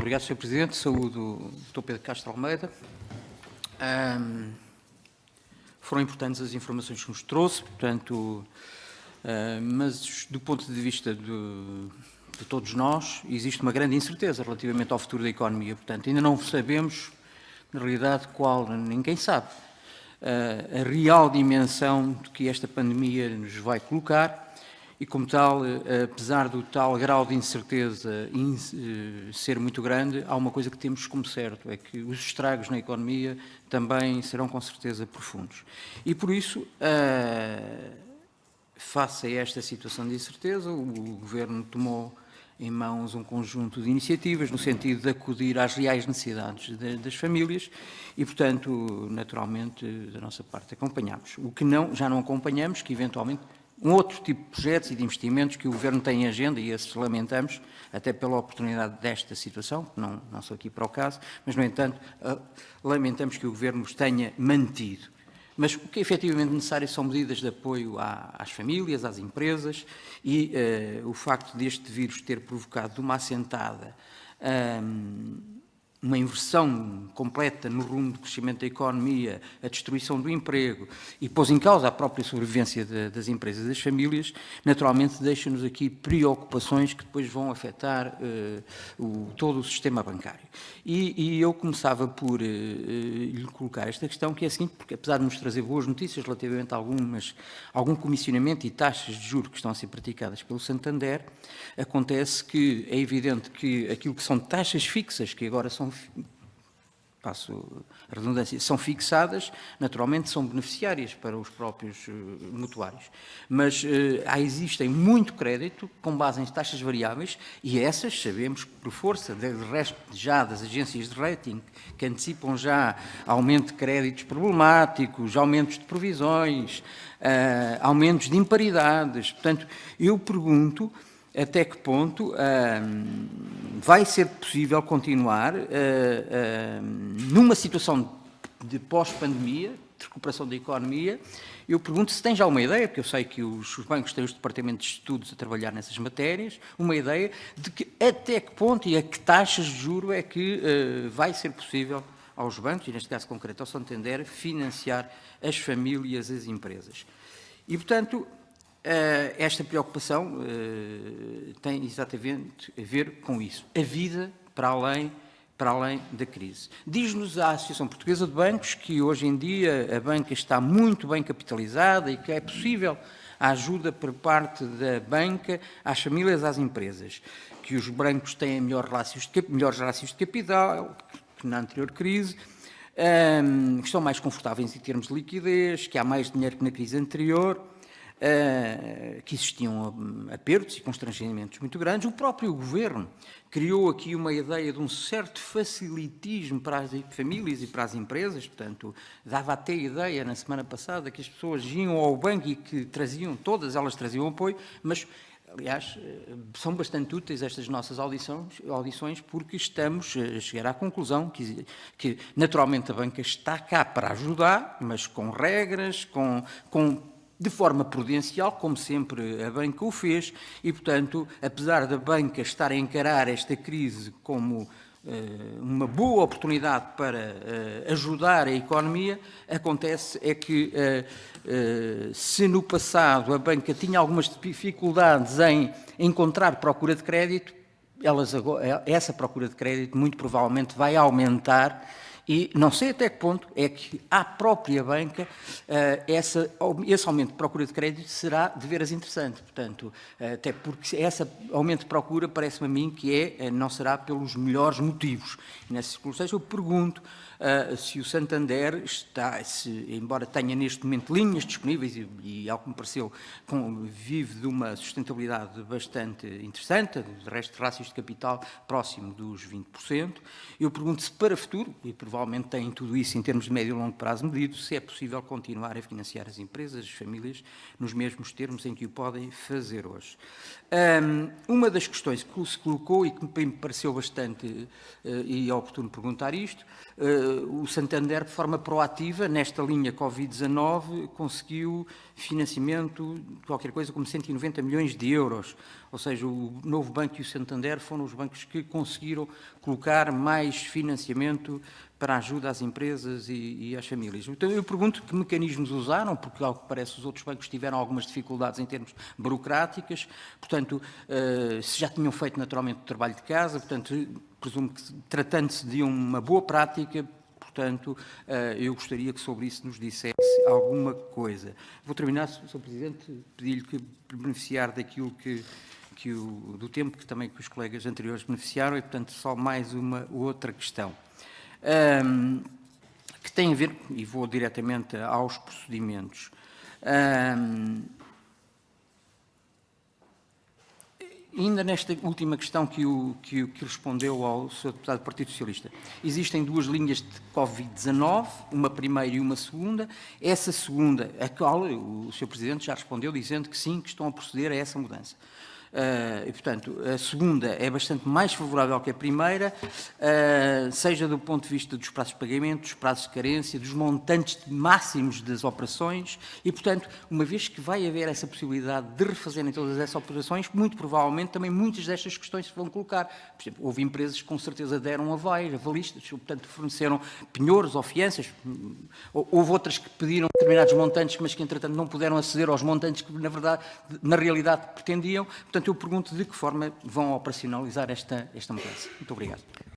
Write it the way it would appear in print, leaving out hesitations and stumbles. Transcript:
Obrigado, Sr. Presidente. Saúdo o Dr. Pedro Castro Almeida. Foram importantes as informações que nos trouxe, portanto, mas do ponto de vista de todos nós, existe uma grande incerteza relativamente ao futuro da economia. Portanto, ainda não sabemos, na realidade, ninguém sabe, a real dimensão de que esta pandemia nos vai colocar. E, como tal, apesar do tal grau de incerteza ser muito grande, há uma coisa que temos como certo, é que os estragos na economia também serão, com certeza, profundos. E, por isso, face a esta situação de incerteza, o Governo tomou em mãos um conjunto de iniciativas no sentido de acudir às reais necessidades das famílias e, portanto, naturalmente, da nossa parte acompanhamos. O que já não acompanhamos, que eventualmente um outro tipo de projetos e de investimentos que o Governo tem em agenda, e esses lamentamos, até pela oportunidade desta situação, não sou aqui para o caso, mas, no entanto, lamentamos que o Governo os tenha mantido. Mas o que é efetivamente necessário são medidas de apoio às famílias, às empresas, e o facto deste vírus ter provocado uma assentada, uma inversão completa no rumo do crescimento da economia, a destruição do emprego e pôs em causa a própria sobrevivência das empresas e das famílias, naturalmente deixa-nos aqui preocupações que depois vão afetar todo o sistema bancário. E eu começava por lhe colocar esta questão, que é a seguinte, porque apesar de nos trazer boas notícias relativamente a algum comissionamento e taxas de juros que estão a ser praticadas pelo Santander, acontece que é evidente que aquilo que são taxas fixas, que agora passo a redundância, são fixadas, naturalmente são beneficiárias para os próprios mutuários. Mas existem muito crédito com base em taxas variáveis e essas sabemos que por força de resto já das agências de rating que antecipam já aumento de créditos problemáticos, aumentos de provisões, aumentos de imparidades. Portanto, eu pergunto até que ponto vai ser possível continuar numa situação de pós-pandemia, de recuperação da economia. Eu pergunto se tem já uma ideia, porque eu sei que os bancos têm os departamentos de estudos a trabalhar nessas matérias, uma ideia de que até que ponto e a que taxas de juro é que vai ser possível aos bancos, e neste caso concreto ao Santander, financiar as famílias e as empresas. E, portanto, esta preocupação tem exatamente a ver com isso. A vida para além da crise. Diz-nos a Associação Portuguesa de Bancos que hoje em dia a banca está muito bem capitalizada e que é possível a ajuda por parte da banca às famílias, às empresas, que os bancos têm melhores rácios de capital que na anterior crise, que estão mais confortáveis em termos de liquidez, que há mais dinheiro que na crise anterior, que existiam apertos e constrangimentos muito grandes. O próprio Governo criou aqui uma ideia de um certo facilitismo para as famílias e para as empresas, portanto, dava até a ideia na semana passada que as pessoas iam ao banco e que todas elas traziam apoio, mas, aliás, são bastante úteis estas nossas audições porque estamos a chegar à conclusão que naturalmente a banca está cá para ajudar, mas com regras, de forma prudencial, como sempre a banca o fez, e, portanto, apesar da banca estar a encarar esta crise como uma boa oportunidade para ajudar a economia, acontece é que, se no passado a banca tinha algumas dificuldades em encontrar procura de crédito, essa procura de crédito muito provavelmente vai aumentar. E não sei até que ponto é que à própria banca esse aumento de procura de crédito será de veras interessante. Portanto, até porque esse aumento de procura parece-me a mim que não será pelos melhores motivos. E nessas circunstâncias eu pergunto se o Santander embora tenha neste momento linhas disponíveis e ao que me pareceu, vive de uma sustentabilidade bastante interessante, de resto de rácios de capital próximo dos 20%, eu pergunto se para o futuro, e provavelmente tem tudo isso em termos de médio e longo prazo medido, se é possível continuar a financiar as empresas, as famílias, nos mesmos termos em que o podem fazer hoje. Uma das questões que se colocou e que me pareceu bastante e oportuno perguntar isto, o Santander, de forma proativa, nesta linha Covid-19, conseguiu financiamento de qualquer coisa como 190 milhões de euros. Ou seja, o Novo Banco e o Santander foram os bancos que conseguiram colocar mais financiamento para a ajuda às empresas e às famílias. Então, eu pergunto que mecanismos usaram, porque, ao que parece, os outros bancos tiveram algumas dificuldades em termos burocráticas, portanto, se já tinham feito naturalmente o trabalho de casa, portanto, presumo que, tratando-se de uma boa prática, portanto, eu gostaria que sobre isso nos dissesse alguma coisa. Vou terminar, Sr. Presidente, pedir-lhe que beneficiar daquilo do tempo que também que os colegas anteriores beneficiaram e, portanto, só mais uma outra questão. Que tem a ver, e vou diretamente aos procedimentos, ainda nesta última questão que respondeu ao Sr. Deputado do Partido Socialista, existem duas linhas de Covid-19, uma primeira e uma segunda. Essa segunda, a qual o Sr. Presidente já respondeu dizendo que sim, que estão a proceder a essa mudança. E, portanto, a segunda é bastante mais favorável que a primeira, seja do ponto de vista dos prazos de pagamento, dos prazos de carência, dos montantes máximos das operações e, portanto, uma vez que vai haver essa possibilidade de refazerem todas essas operações, muito provavelmente também muitas destas questões se vão colocar. Por exemplo, houve empresas que com certeza deram avalistas, portanto, forneceram penhoros ou fianças. Houve outras que pediram determinados montantes, mas que, entretanto, não puderam aceder aos montantes que, na realidade, pretendiam. Portanto, eu pergunto de que forma vão operacionalizar esta mudança. Muito obrigado.